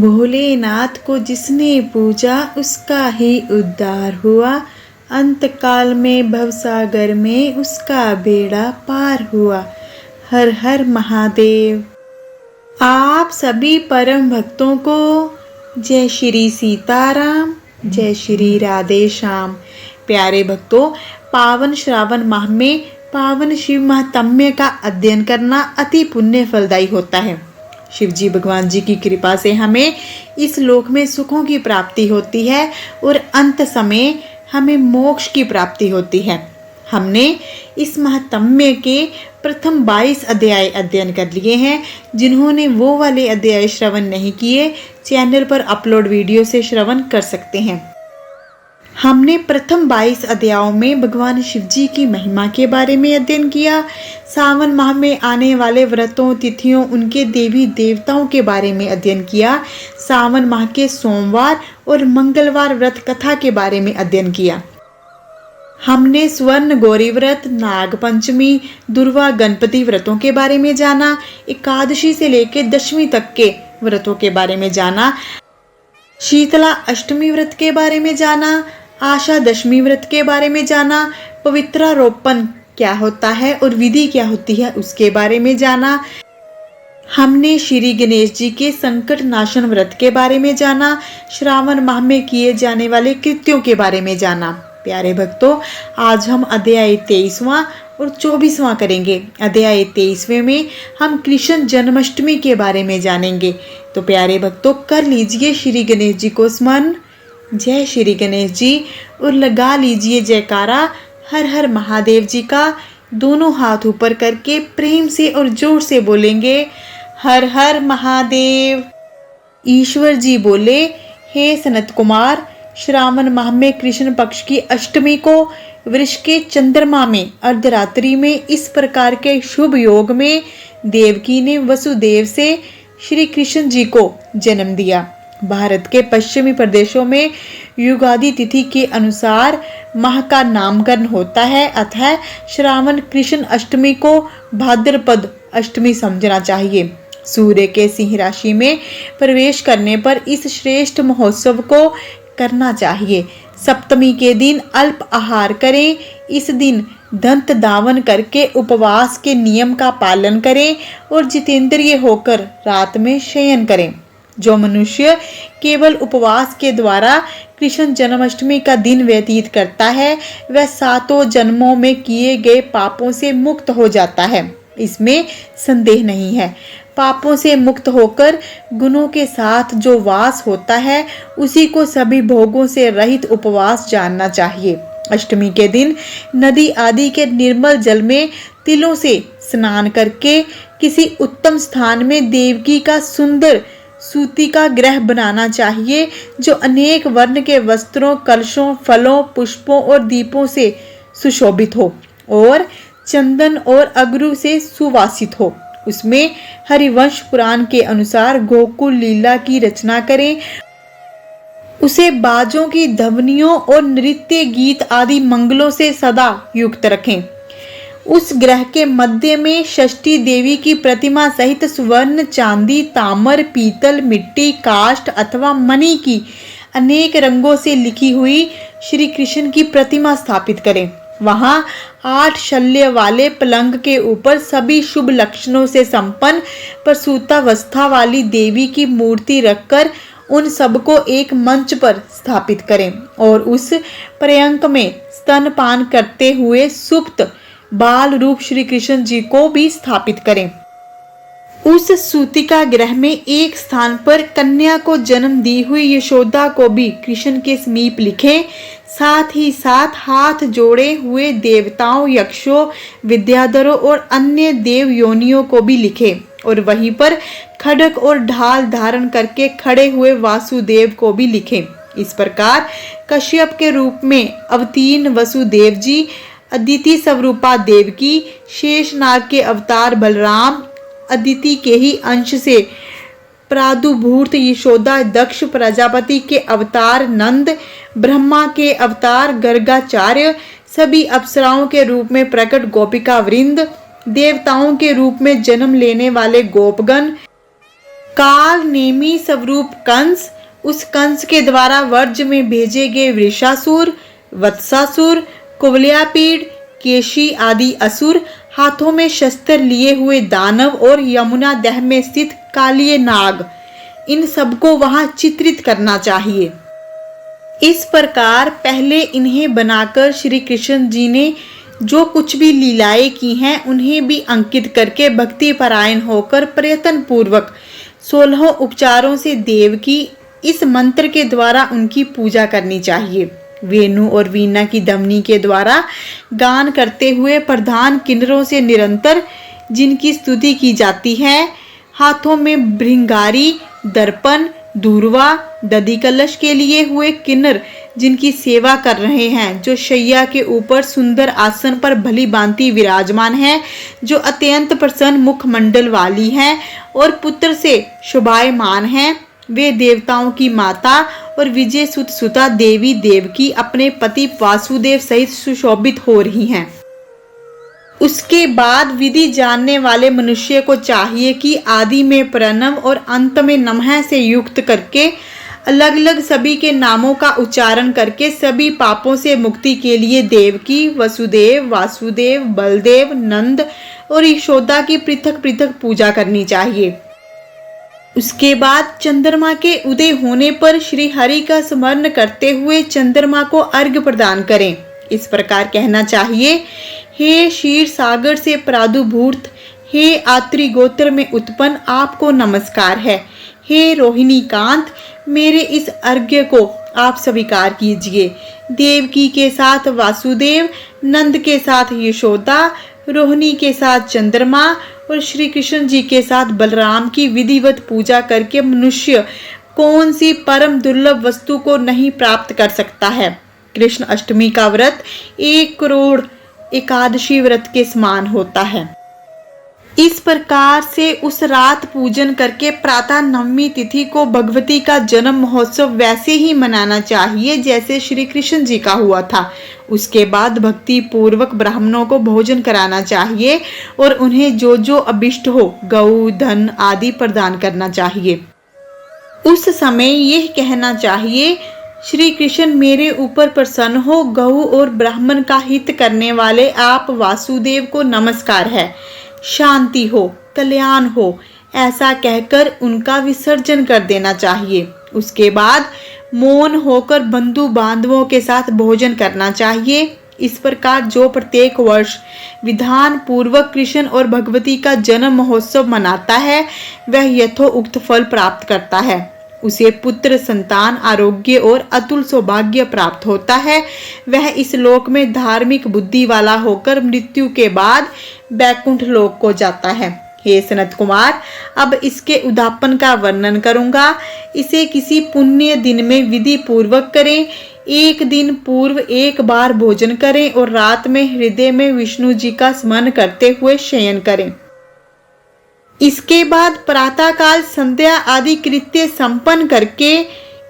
भोलेनाथ को जिसने पूजा उसका ही उद्धार हुआ। अंतकाल में भवसागर में उसका बेड़ा पार हुआ। हर हर महादेव। आप सभी परम भक्तों को जय श्री सीताराम, जय श्री राधे श्याम। प्यारे भक्तों, पावन श्रावण माह में पावन शिव महात्म्य का अध्ययन करना अति पुण्य फलदायी होता है। शिव जी भगवान जी की कृपा से हमें इस लोक में सुखों की प्राप्ति होती है और अंत समय हमें मोक्ष की प्राप्ति होती है। हमने इस महात्म्य के प्रथम 22 अध्याय अध्ययन कर लिए हैं। जिन्होंने वो वाले अध्याय श्रवण नहीं किए, चैनल पर अपलोड वीडियो से श्रवण कर सकते हैं। हमने प्रथम 22 अध्यायों में भगवान शिव जी की महिमा के बारे में अध्ययन किया। सावन माह में आने वाले व्रतों, तिथियों, उनके देवी देवताओं के बारे में अध्ययन किया। सावन माह के सोमवार और मंगलवार व्रत कथा के बारे में अध्ययन किया। हमने स्वर्ण गौरी व्रत, नाग पंचमी, दुर्वा गणपति व्रतों के बारे में जाना। एकादशी से लेकर दशमी तक के व्रतों के बारे में जाना। शीतला अष्टमी व्रत के बारे में जाना। आशा दशमी व्रत के बारे में जाना। पवित्रारोपण क्या होता है और विधि क्या होती है उसके बारे में जाना। हमने श्री गणेश जी के संकट नाशन व्रत के बारे में जाना। श्रावण माह में किए जाने वाले कृत्यों के बारे में जाना। प्यारे भक्तों, आज हम अध्याय 23वां और 24वां करेंगे। अध्याय 23वें में हम कृष्ण जन्माष्टमी के बारे में जानेंगे। तो प्यारे भक्तों, कर लीजिए श्री गणेश जी को स्मरण। जय श्री गणेश जी और लगा लीजिए जयकारा हर हर महादेव जी का। दोनों हाथ ऊपर करके प्रेम से और जोर से बोलेंगे, हर हर महादेव। ईश्वर जी बोले, हे सनत कुमार, श्रावण माह में कृष्ण पक्ष की अष्टमी को वृष के चंद्रमा में अर्धरात्रि में इस प्रकार के शुभ योग में देवकी ने वसुदेव से श्री कृष्ण जी को जन्म दिया। भारत के पश्चिमी प्रदेशों में युगादि तिथि के अनुसार माह का नामकरण होता है। अतः श्रावण कृष्ण अष्टमी को भाद्रपद अष्टमी समझना चाहिए। सूर्य के सिंह राशि में प्रवेश करने पर इस श्रेष्ठ महोत्सव को करना चाहिए। सप्तमी के दिन अल्प आहार करें। इस दिन दंत धावन करके उपवास के नियम का पालन करें और जितेंद्रिय होकर रात में शयन करें। जो मनुष्य केवल उपवास के द्वारा कृष्ण जन्माष्टमी का दिन व्यतीत करता है, वह 7 जन्मों में किए गए पापों से मुक्त हो जाता है। इसमें संदेह नहीं है। पापों से मुक्त होकर गुणों के साथ जो वास होता है, उसी को सभी भोगों से रहित उपवास जानना चाहिए। अष्टमी के दिन नदी आदि के निर्मल जल में तिलों से स्नान करके किसी उत्तम स्थान में देवकी का सुंदर सूती का ग्रह बनाना चाहिए, जो अनेक वर्ण के वस्त्रों, कलशों, फलों, पुष्पों और दीपों से सुशोभित हो और चंदन और अगरू से सुवासित हो। उसमें हरिवंश पुराण के अनुसार गोकुल लीला की रचना करें। उसे बाजों की ध्वनियों और नृत्य गीत आदि मंगलों से सदा युक्त रखें। उस ग्रह के मध्य में षष्ठी देवी की प्रतिमा सहित स्वर्ण, चांदी, ताम्र, पीतल, मिट्टी, काष्ठ अथवा मणि की अनेक रंगों से लिखी हुई श्री कृष्ण की प्रतिमा स्थापित करें। वहां 8 शल्य वाले पलंग के ऊपर सभी शुभ लक्षणों से संपन्न प्रसूतावस्था वाली देवी की मूर्ति रखकर उन सबको एक मंच पर स्थापित करें और उस पर्यंक में स्तनपान करते हुए सुप्त बाल रूप श्री कृष्ण जी को भी स्थापित करें। उस सूतिका ग्रह में एक स्थान पर कन्या को जन्म दी हुई यशोदा को भी कृष्ण के समीप लिखें। साथ ही साथ हाथ जोड़े हुए देवताओं, यक्षों, विद्याधरों और अन्य देव योनियों को भी लिखें और वहीं पर खड्ग और ढाल धारण करके खड़े हुए वासुदेव को भी लिखें। इस प्रकार कश्यप के रूप में अवतीर्ण वसुदेव जी, अदिति स्वरूपा देवकी, शेषनाग के अवतार बलराम, अदिति के ही अंश से प्रादुर्भूत यशोदा, दक्ष प्रजापति के अवतार नंद, ब्रह्मा के अवतार गर्गाचार्य, सभी अप्सराओं के रूप में प्रकट गोपिका वृंद, देवताओं के रूप में जन्म लेने वाले गोपगण, काल नेमी स्वरूप कंस, उस कंस के द्वारा वर्ज में भेजे गए वृषासुर, वत्सासुर, कुवलयापीड़, केशी आदि असुर, हाथों में शस्त्र लिए हुए दानव और यमुना दह में स्थित कालिये नाग, इन सबको वहां चित्रित करना चाहिए। इस प्रकार पहले इन्हें बनाकर श्री कृष्ण जी ने जो कुछ भी लीलाएं की हैं उन्हें भी अंकित करके भक्ति परायण होकर प्रयत्न पूर्वक 16 उपचारों से देव की इस मंत्र के द्वारा उनकी पूजा करनी चाहिए। वेणु और वीणा की धमनी के द्वारा गान करते हुए प्रधान किन्नरों से निरंतर जिनकी स्तुति की जाती है, हाथों में भृंगारी, दर्पण, धूर्वा, दधि कलश के लिए हुए किन्नर जिनकी सेवा कर रहे हैं, जो शैया के ऊपर सुंदर आसन पर भली भांति विराजमान है, जो अत्यंत प्रसन्न मुखमंडल वाली है और पुत्र से शोभायमान है, वे देवताओं की माता और विजय सुत सुता देवी देवकी अपने पति वासुदेव सहित सुशोभित हो रही हैं। उसके बाद विधि जानने वाले मनुष्य को चाहिए कि आदि में प्रणव और अंत में नमः से युक्त करके अलग अलग सभी के नामों का उच्चारण करके सभी पापों से मुक्ति के लिए देवकी, वसुदेव, वासुदेव, बलदेव, नंद और यशोदा की पृथक पृथक पूजा करनी चाहिए। उसके बाद चंद्रमा के उदय होने पर श्री हरि का स्मरण करते हुए चंद्रमा को अर्घ्य प्रदान करें। इस प्रकार कहना चाहिए, हे क्षीर सागर से प्रादुर्भूत, हे आत्रि गोत्र में उत्पन्न, आपको नमस्कार है। हे रोहिणी कांत, मेरे इस अर्घ्य को आप स्वीकार कीजिए। देवकी के साथ वासुदेव, नंद के साथ यशोदा, रोहिणी के साथ चंद्रमा और श्री कृष्ण जी के साथ बलराम की विधिवत पूजा करके मनुष्य कौन सी परम दुर्लभ वस्तु को नहीं प्राप्त कर सकता है। कृष्ण अष्टमी का व्रत 1 करोड़ एकादशी व्रत के समान होता है। इस प्रकार से उस रात पूजन करके प्रातः नवमी तिथि को भगवती का जन्म महोत्सव वैसे ही मनाना चाहिए जैसे श्री कृष्ण जी का हुआ था। उसके बाद भक्ति पूर्वक ब्राह्मणों को भोजन कराना चाहिए और उन्हें जो जो अभिष्ट हो गौ, धन आदि प्रदान करना चाहिए। उस समय यह कहना चाहिए, श्री कृष्ण मेरे ऊपर प्रसन्न हो, गौ और ब्राह्मण का हित करने वाले आप वासुदेव को नमस्कार है, शांति हो, कल्याण हो, ऐसा कहकर उनका विसर्जन कर देना चाहिए। उसके बाद मौन होकर बंधु बांधवों के साथ भोजन करना चाहिए। इस प्रकार जो प्रत्येक वर्ष विधान पूर्वक कृष्ण और भगवती का जन्म महोत्सव मनाता है वह यथोक्त फल प्राप्त करता है। उसे पुत्र, संतान, आरोग्य और अतुल सौभाग्य प्राप्त होता है। वह इस लोक में धार्मिक बुद्धि वाला होकर मृत्यु के बाद बैकुंठ लोक को जाता है। हे सनत कुमार, अब इसके उद्यापन का वर्णन करूंगा। इसे किसी पुण्य दिन में विधि पूर्वक करें। 1 दिन पूर्व 1 बार भोजन करें और रात में हृदय में विष्णु जी का स्मरण करते हुए शयन करें। इसके बाद प्रातः काल संध्या आदि कृत्य संपन्न करके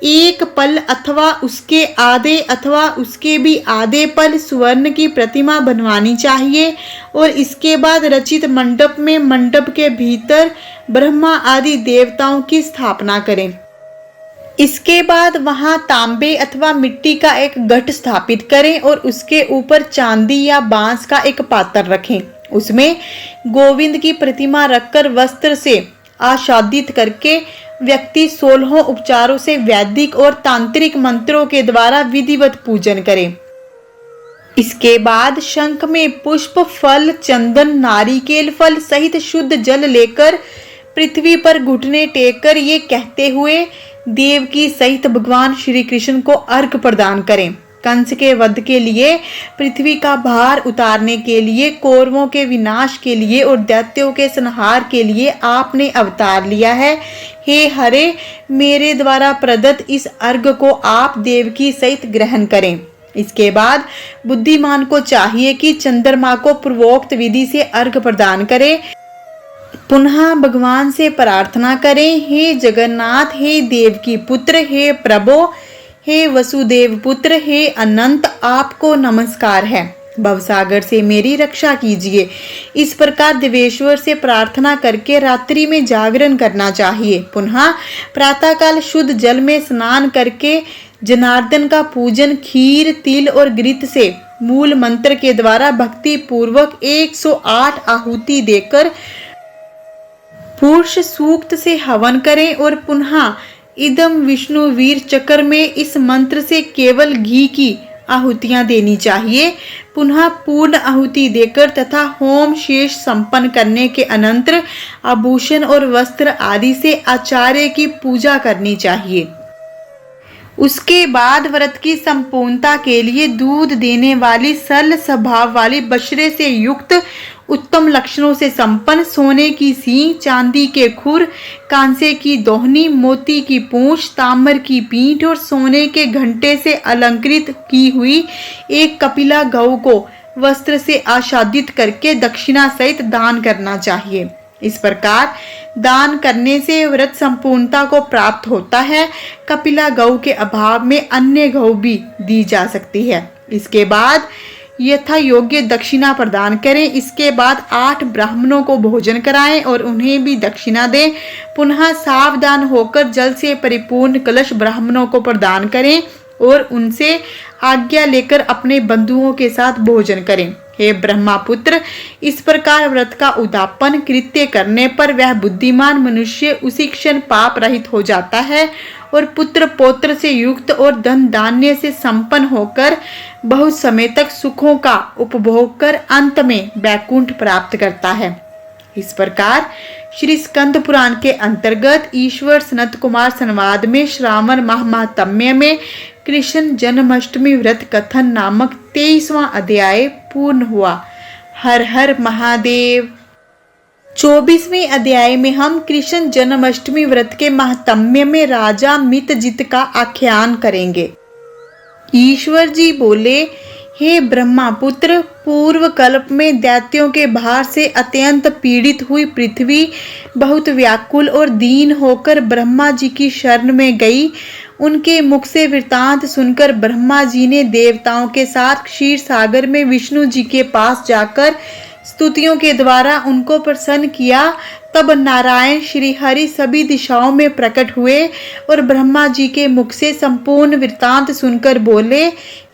1 पल अथवा उसके आधे अथवा उसके भी आधे पल सुवर्ण की प्रतिमा बनवानी चाहिए और इसके बाद रचित मंडप में मंडप के भीतर ब्रह्मा आदि देवताओं की स्थापना करें। इसके बाद वहां तांबे अथवा मिट्टी का एक घट स्थापित करें और उसके ऊपर चांदी या बांस का एक पात्र रखें। उसमें गोविंद की प्रतिमा रखकर वस्त्र से आच्छादित करके व्यक्ति 16 उपचारों से वैदिक और तांत्रिक मंत्रों के द्वारा विधिवत पूजन करे। इसके बाद शंख में पुष्प, फल, चंदन, नारिकेल फल सहित शुद्ध जल लेकर पृथ्वी पर घुटने टेक कर ये कहते हुए देवकी सहित भगवान श्री कृष्ण को अर्घ प्रदान करें। कंस के वध के लिए, पृथ्वी का भार उतारने के लिए, कौरवों के विनाश के लिए और दैत्यों के संहार के लिए आपने अवतार लिया है। हे हरे, मेरे द्वारा प्रदत्त इस अर्घ को आप देवकी सहित ग्रहण करें। इसके बाद बुद्धिमान को चाहिए कि चंद्रमा को पूर्वोक्त विधि से अर्घ प्रदान करे। पुनः भगवान से प्रार्थना करें, हे जगन्नाथ, हे देवकी पुत्र, हे प्रभो, हे वसुदेव पुत्र, हे अनंत, आपको नमस्कार है। भवसागर से मेरी रक्षा कीजिए। इस प्रकार देवेश्वर से प्रार्थना करके रात्रि में जागरण करना चाहिए। पुनः प्रातःकाल शुद्ध जल में स्नान करके जनार्दन का पूजन खीर, तिल और घृत से मूल मंत्र के द्वारा भक्ति पूर्वक 108 आहुति देकर पुरुष सूक्त से हवन करें और पुनः इदम विष्णु वीर चक्र में इस मंत्र से केवल घी की आहुतियां देनी चाहिए। पुनः पूर्ण आहुति देकर तथा होम शेष संपन्न करने के अनंतर आभूषण और वस्त्र आदि से आचार्य की पूजा करनी चाहिए। उसके बाद व्रत की संपूर्णता के लिए दूध देने वाली सरल स्वभाव वाली बछड़े से युक्त उत्तम लक्षणों से संपन्न सोने की सींग, चांदी के खुर, कांसे की दोहनी, मोती की पूंछ, ताम्र की पीठ और सोने के घंटे से अलंकृत की हुई एक कपिला गौ को वस्त्र से आच्छादित करके दक्षिणा सहित दान करना चाहिए। इस प्रकार दान करने से व्रत संपूर्णता को प्राप्त होता है। कपिला गौ के अभाव में अन्य गौ भी दी जा सकती है। इसके बाद यथा योग्य दक्षिणा प्रदान करें। इसके बाद 8 ब्राह्मणों को भोजन कराएं और उन्हें भी दक्षिणा दें। पुनः सावधान होकर जल से परिपूर्ण कलश ब्राह्मणों को प्रदान करें और उनसे आज्ञा लेकर अपने बंधुओं के साथ भोजन करें। हे ब्रह्मापुत्र, इस प्रकार व्रत का उद्यापन कृत्य करने पर वह बुद्धिमान मनुष्य उसी क्षण पाप रहित हो जाता है और पुत्र पौत्र से युक्त और धन धान्य से संपन्न होकर बहुत समय तक सुखों का उपभोग कर अंत में वैकुंठ प्राप्त करता है। इस प्रकार श्री स्कंद पुराण के अंतर्गत ईश्वर सनत कुमार संवाद में श्रावण माह महात्म्य में कृष्ण जन्माष्टमी व्रत कथन नामक 23वां अध्याय पूर्ण हुआ। हर हर महादेव। 24वें अध्याय में हम कृष्ण जन्माष्टमी व्रत के महात्म्य में राजा मितजित का आख्यान करेंगे। ईश्वर जी बोले, हे ब्रह्मापुत्र, पूर्व कल्प में दैत्यों के भार से अत्यंत पीड़ित हुई पृथ्वी बहुत व्याकुल और दीन होकर ब्रह्मा जी की शरण में गई। उनके मुख से वृतांत सुनकर ब्रह्मा जी ने देवताओं के साथ क्षीर सागर में विष्णु जी के पास जाकर स्तुतियों के द्वारा उनको प्रसन्न किया। तब नारायण श्री हरि सभी दिशाओं में प्रकट हुए और ब्रह्मा जी के मुख से संपूर्ण वृतांत सुनकर बोले,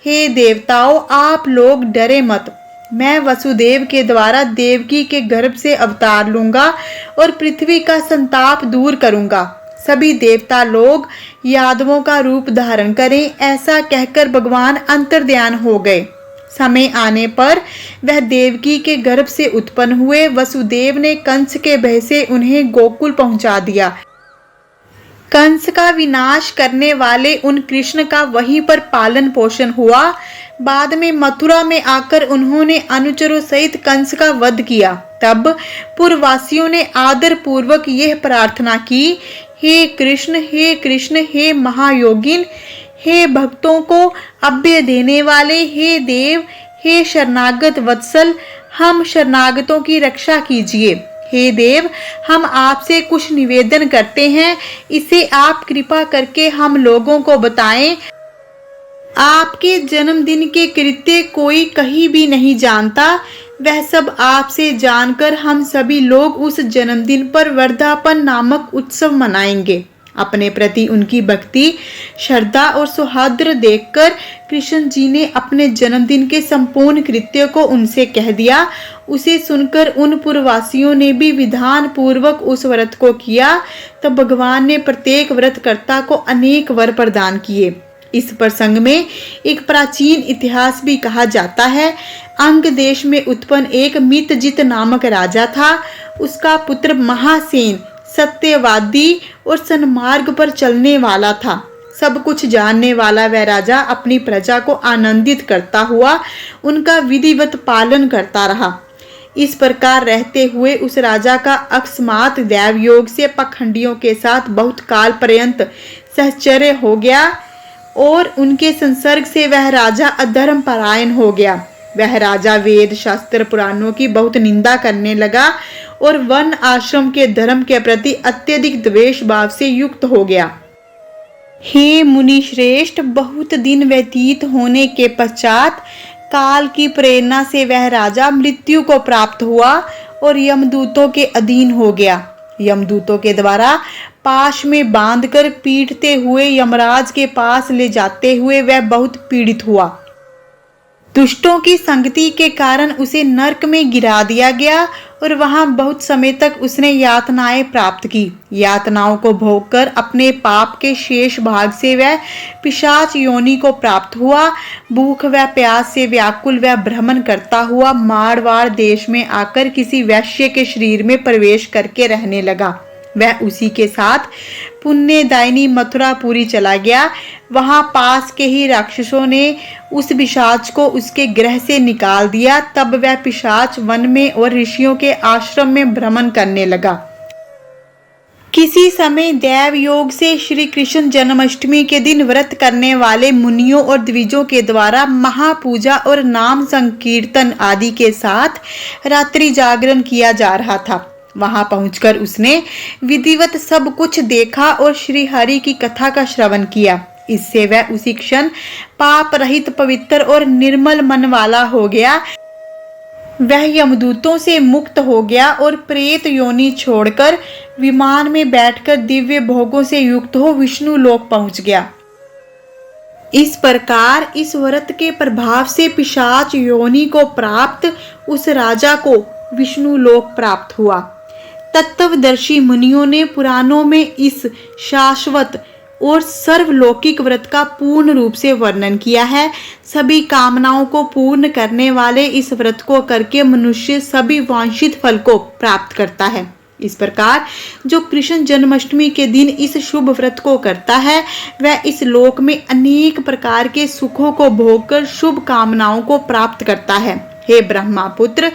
हे देवताओं, आप लोग डरे मत। मैं वसुदेव के द्वारा देवकी के गर्भ से अवतार लूंगा और पृथ्वी का संताप दूर करूंगा। सभी देवता लोग यादवों का रूप धारण करें। ऐसा कहकर भगवान अंतर्ध्यान हो गए। समय आने पर वह देवकी के गर्भ से उत्पन्न हुए। वसुदेव ने कंस के भय से उन्हें गोकुल पहुंचा दिया। कंस का विनाश करने वाले उन कृष्ण का वहीं पर पालन पोषण हुआ। बाद में मथुरा में आकर उन्होंने अनुचरों सहित कंस का वध किया। तब पुरवासियों ने आदर पूर्वक यह प्रार्थना की, हे कृष्ण, हे कृष्ण, हे महायोगिन, हे भक्तों को अभय देने वाले, हे देव, हे शरणागत वत्सल, हम शरणागतों की रक्षा कीजिए। हे देव, हम आपसे कुछ निवेदन करते हैं, इसे आप कृपा करके हम लोगों को बताएं। आपके जन्मदिन के कृत्य कोई कहीं भी नहीं जानता। वह सब आपसे जानकर हम सभी लोग उस जन्मदिन पर वर्धापन नामक उत्सव मनाएंगे। अपने प्रति उनकी भक्ति, श्रद्धा और सौहार्द देखकर कृष्ण जी ने अपने जन्मदिन के संपूर्ण कृत्य को उनसे कह दिया। उसे सुनकर उन पुरवासियों ने भी विधान पूर्वक उस व्रत को किया। तब भगवान ने प्रत्येक व्रतकर्ता को अनेक वर प्रदान किए। इस प्रसंग में एक प्राचीन इतिहास भी कहा जाता है। अंग देश में उत्पन्न एक मितजित नामक राजा था। उसका पुत्र महासेन सत्यवादी और सन्मार्ग पर चलने वाला था। सब कुछ जानने वाला वह राजा अपनी प्रजा को आनंदित करता हुआ उनका विधिवत पालन करता रहा। इस प्रकार रहते हुए उस राजा का अकस्मात दैव योग से पखंडियों के साथ बहुत काल पर्यंत सहचर्य हो गया और उनके संसर्ग से वह राजा अधर्म परायण हो गया। वह राजा वेद शास्त्र पुराणों की बहुत निंदा करने लगा और वन आश्रम के धर्म के प्रति अत्यधिक द्वेष भाव से युक्त हो गया। हे मुनि श्रेष्ठ, बहुत दिन व्यतीत होने के पश्चात काल की प्रेरणा से वह राजा मृत्यु को प्राप्त हुआ और यमदूतों के अधीन हो गया। यमदूतों के द्वारा पाश में बांधकर पीटते हुए यमराज के पास ले जाते हुए वह बहुत पीड़ित हुआ। दुष्टों की संगति के कारण उसे नरक में गिरा दिया गया और वहां बहुत समय तक उसने यातनाएं प्राप्त की। यातनाओं को भोगकर अपने पाप के शेष भाग से वह पिशाच योनि को प्राप्त हुआ। भूख व प्यास से व्याकुल वह भ्रमण करता हुआ मारवाड़ देश में आकर किसी वैश्य के शरीर में प्रवेश करके रहने लगा। वह उसी के साथ पुण्यदायिनी मथुरापुरी चला गया। वहां पास के ही राक्षसों ने उस पिशाच को उसके गृह से निकाल दिया। तब वह पिशाच वन में और ऋषियों के आश्रम में भ्रमण करने लगा। किसी समय देव योग से श्री कृष्ण जन्माष्टमी के दिन व्रत करने वाले मुनियों और द्विजों के द्वारा महापूजा और नाम संकीर्तन आदि के साथ रात्रि जागरण किया जा रहा था। वहां पहुंचकर उसने विधिवत सब कुछ देखा और श्री हरि की कथा का श्रवण किया। इससे वह उसी क्षण पाप रहित, पवित्र और निर्मल मन वाला हो गया। वह यमदूतों से मुक्त हो गया और प्रेत योनि छोड़कर विमान में बैठकर दिव्य भोगों से युक्त हो विष्णु लोक पहुंच गया। इस प्रकार इस व्रत के प्रभाव से पिशाच योनि को प्राप्त उस राजा को विष्णु लोक प्राप्त हुआ। तत्वदर्शी मुनियों ने पुराणों में इस शाश्वत और सर्वलौकिक व्रत का पूर्ण रूप से वर्णन किया है। सभी कामनाओं को पूर्ण करने वाले इस व्रत को करके मनुष्य सभी वांछित फल को प्राप्त करता है। इस प्रकार जो कृष्ण जन्माष्टमी के दिन इस शुभ व्रत को करता है वह इस लोक में अनेक प्रकार के सुखों को भोगकर शुभ कामनाओं को प्राप्त करता है। हे ब्रह्मापुत्र,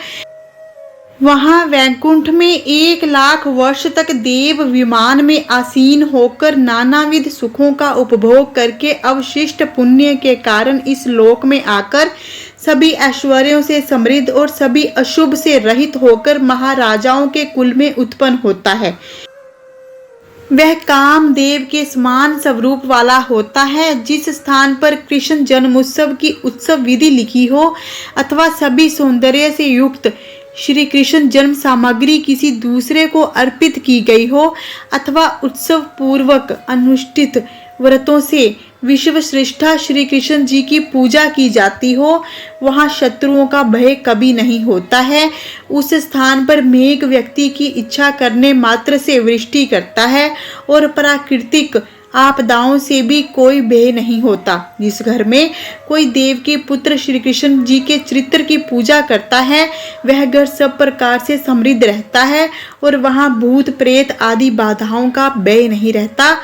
वहां वैकुंठ में 1,00,000 वर्ष तक देव विमान में आसीन होकर नानाविध सुखों का उपभोग करके अवशिष्ट पुण्य के कारण इस लोक में आकर सभी ऐश्वर्यों से समृद्ध और सभी अशुभ से रहित होकर महाराजाओं के कुल में उत्पन्न होता है। वह कामदेव के समान स्वरूप वाला होता है। जिस स्थान पर कृष्ण जन्मोत्सव की उत्सव विधि लिखी हो अथवा सभी सौंदर्य से युक्त श्री कृष्ण जन्म सामग्री किसी दूसरे को अर्पित की गई हो अथवा उत्सव पूर्वक अनुष्ठित व्रतों से विश्व श्रेष्ठा श्री कृष्ण जी की पूजा की जाती हो, वहां शत्रुओं का भय कभी नहीं होता है। उस स्थान पर मेघ व्यक्ति की इच्छा करने मात्र से वृष्टि करता है और प्राकृतिक आपदाओं से भी कोई भय नहीं होता। जिस घर में कोई देव के पुत्र श्री कृष्ण जी के चरित्र की पूजा करता है वह घर सब प्रकार से समृद्ध रहता है और वहां भूत प्रेत आदि बाधाओं का भय नहीं रहता।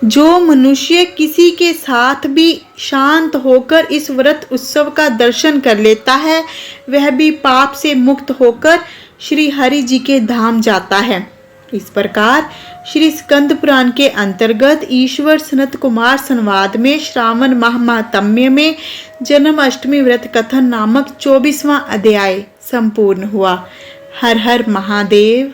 जो मनुष्य किसी के साथ भी शांत होकर इस व्रत उत्सव का दर्शन कर लेता है वह भी पाप से मुक्त होकर श्री हरि जी के धाम जाता है। इस प्रकार श्री स्कंद पुराण के अंतर्गत ईश्वर सनत कुमार संवाद में श्रावण माह महात्म्य में जन्माष्टमी व्रत कथन नामक 24वां अध्याय संपूर्ण हुआ। हर हर महादेव।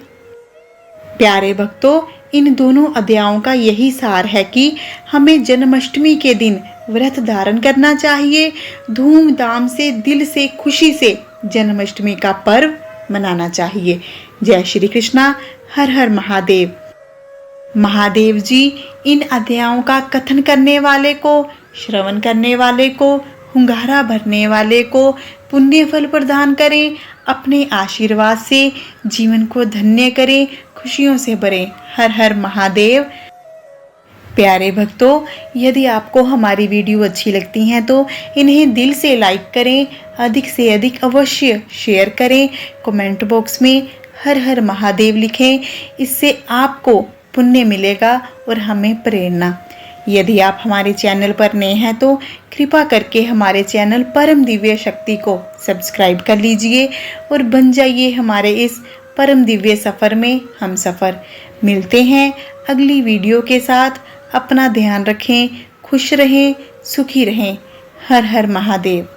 प्यारे भक्तों, इन दोनों अध्यायों का यही सार है कि हमें जन्माष्टमी के दिन व्रत धारण करना चाहिए। धूमधाम से, दिल से, खुशी से जन्माष्टमी का पर्व मनाना चाहिए। जय श्री कृष्णा। हर हर महादेव। महादेव जी इन अध्यायों का कथन करने वाले को, श्रवण करने वाले को, हुंगारा भरने वाले को पुण्य फल प्रदान करें। अपने आशीर्वाद से जीवन को धन्य करें, खुशियों से भरें। हर हर महादेव। प्यारे भक्तों, यदि आपको हमारी वीडियो अच्छी लगती हैं तो इन्हें दिल से लाइक करें, अधिक से अधिक अवश्य शेयर करें। कमेंट बॉक्स में हर हर महादेव लिखें, इससे आपको पुण्य मिलेगा और हमें प्रेरणा। यदि आप हमारे चैनल पर नए हैं तो कृपा करके हमारे चैनल परम दिव्य शक्ति को सब्सक्राइब कर लीजिए और बन जाइए हमारे इस परम दिव्य सफ़र में हम सफ़र। मिलते हैं अगली वीडियो के साथ। अपना ध्यान रखें, खुश रहें, सुखी रहें। हर हर महादेव।